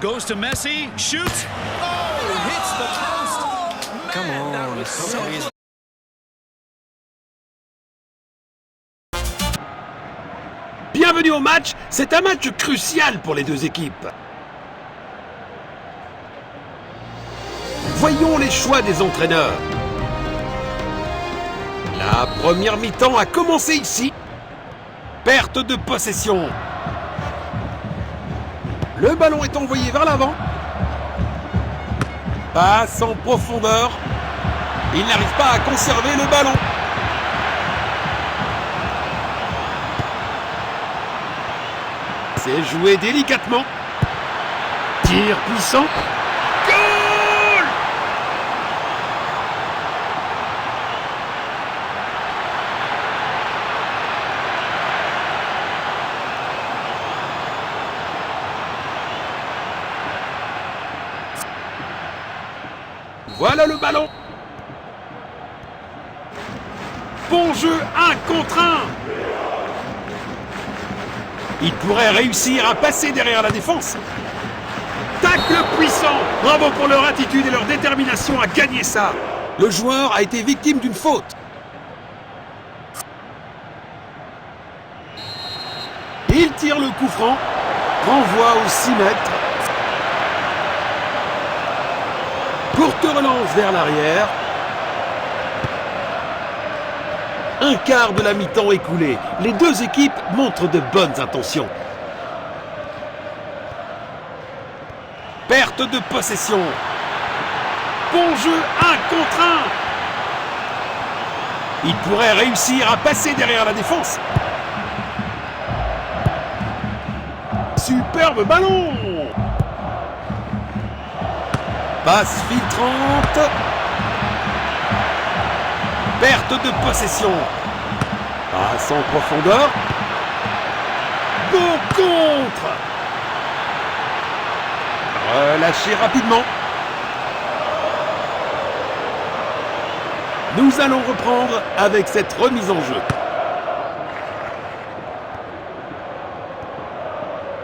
Goes to Messi, shoots. Oh, hits the post. Come Man, that on, was it's so so easy. Bienvenue au match, c'est un match crucial pour les deux équipes. Voyons les choix des entraîneurs. La première mi-temps a commencé ici. Perte de possession. Le ballon est envoyé vers l'avant. Passe en profondeur. Il n'arrive pas à conserver le ballon. C'est joué délicatement. Tir puissant. Goal! Voilà le ballon. Bon jeu, 1 contre 1. Il pourrait réussir à passer derrière la défense. Tacle puissant. Bravo pour leur attitude et leur détermination à gagner ça. Le joueur a été victime d'une faute. Il tire le coup franc. Renvoie aux 6 mètres. Courte relance vers l'arrière. Un quart de la mi-temps écoulé. Les deux équipes montrent de bonnes intentions. Perte de possession. Bon jeu, 1 contre 1. Il pourrait réussir à passer derrière la défense. Superbe ballon. Passe filtrante. Perte de possession. Passe en profondeur. Beau contre. Relâché rapidement. Nous allons reprendre avec cette remise en jeu.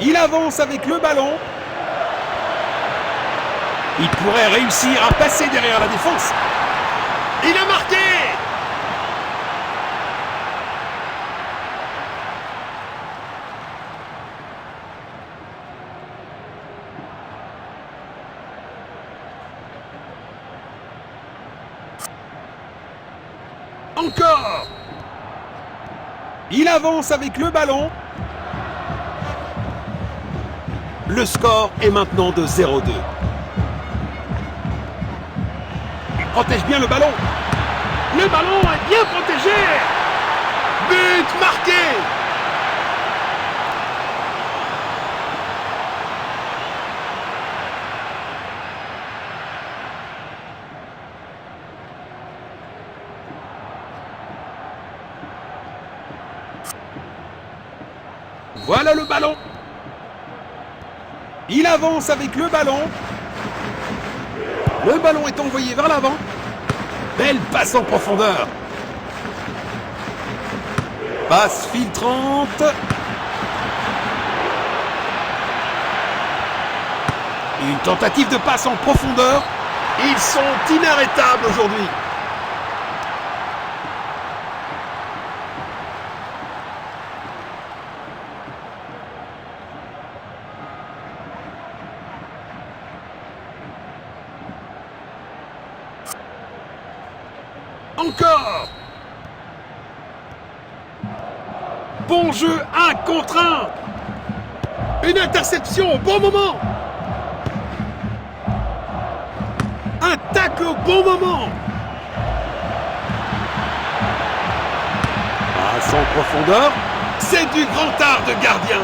Il avance avec le ballon. Il pourrait réussir à passer derrière la défense. Il a marqué! Encore! Il avance avec le ballon. Le score est maintenant de 0-2. Il protège bien le ballon. Le ballon est bien protégé. But marqué. Voilà le ballon. Il avance avec le ballon. Le ballon est envoyé vers l'avant. Belle passe en profondeur. Passe filtrante. Une tentative de passe en profondeur. Ils sont inarrêtables aujourd'hui. Encore. Bon jeu, 1 contre 1. Une interception au bon moment. Un tacle au bon moment. Passe en profondeur. C'est du grand art de gardien.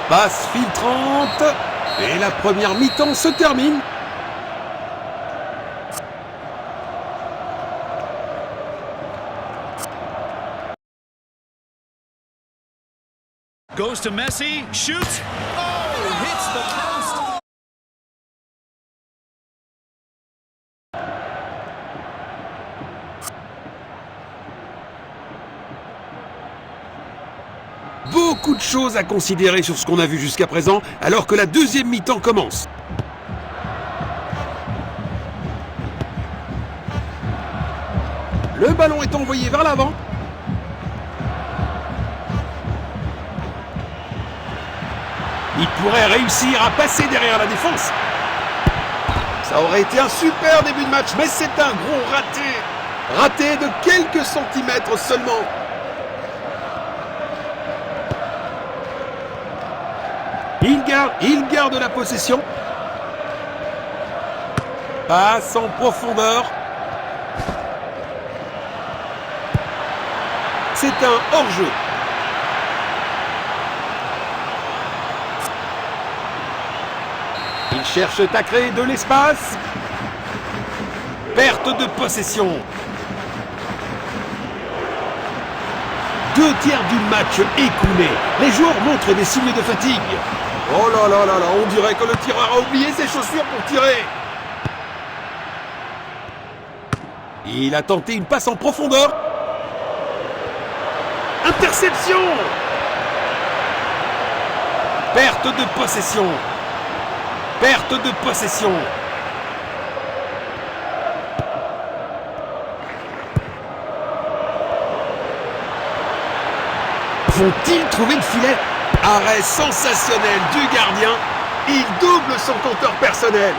Passe filtrante. Et la première mi-temps se termine. Goes to Messi, shoots. Oh, hits the post. beaucoup de choses à considérer sur ce qu'on a vu jusqu'à présent, alors que la deuxième mi-temps commence. Le ballon est envoyé vers l'avant. Il pourrait réussir à passer derrière la défense. Ça aurait été un super début de match, mais c'est un gros raté. Raté de quelques centimètres seulement. Il garde la possession. Passe en profondeur. C'est un hors-jeu. Il cherche à créer de l'espace. Perte de possession. 2 tiers du match écoulé. Les joueurs montrent des signes de fatigue. Oh là là là là, on dirait que le tireur a oublié ses chaussures pour tirer. Il a tenté une passe en profondeur. Interception! Perte de possession. Perte de possession. Vont-ils trouver le filet? Arrêt sensationnel du gardien. Il double son compteur personnel.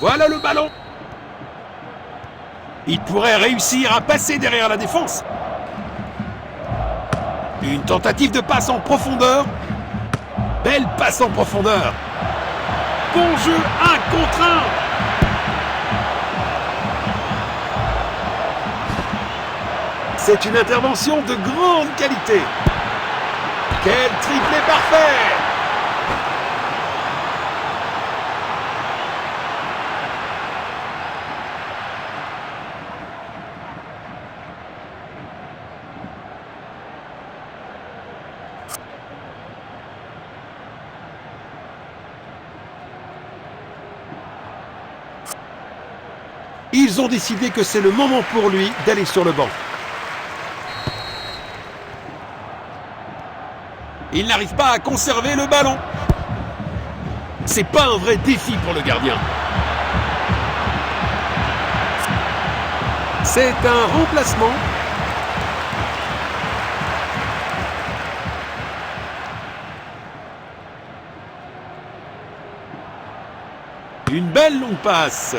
Voilà le ballon. Il pourrait réussir à passer derrière la défense. Une tentative de passe en profondeur. Belle passe en profondeur. Bon jeu, 1 contre 1. C'est une intervention de grande qualité. Quel triplé parfait! Ils ont décidé que c'est le moment pour lui d'aller sur le banc. Il n'arrive pas à conserver le ballon. C'est pas un vrai défi pour le gardien. C'est un remplacement. Une belle longue passe.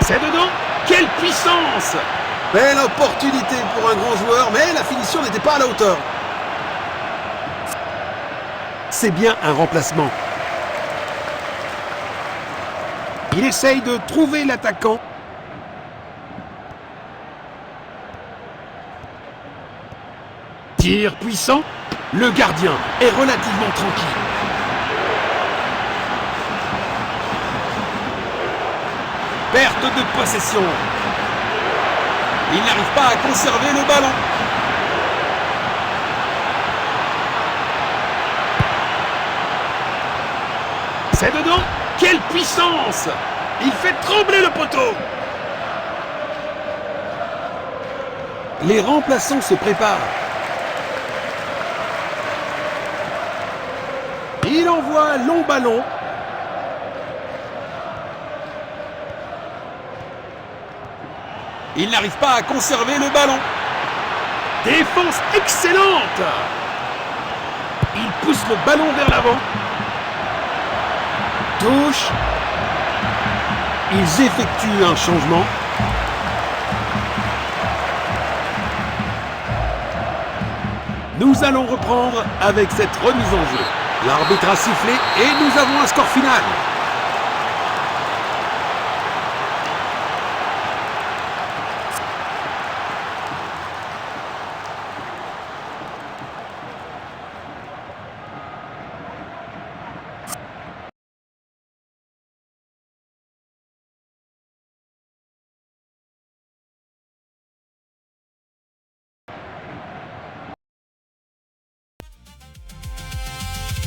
C'est dedans. Quelle puissance! Belle opportunité pour un grand joueur, mais la finition n'était pas à la hauteur. C'est bien un remplacement. Il essaye de trouver l'attaquant. Tir puissant. Le gardien est relativement tranquille. Perte de possession. Il n'arrive pas à conserver le ballon. C'est dedans. Quelle puissance! Il fait trembler le poteau. Les remplaçants se préparent. Il envoie un long ballon. Il n'arrive pas à conserver le ballon. Défense excellente. Il pousse le ballon vers l'avant. Touche. Ils effectuent un changement. Nous allons reprendre avec cette remise en jeu. L'arbitre a sifflé et nous avons un score final.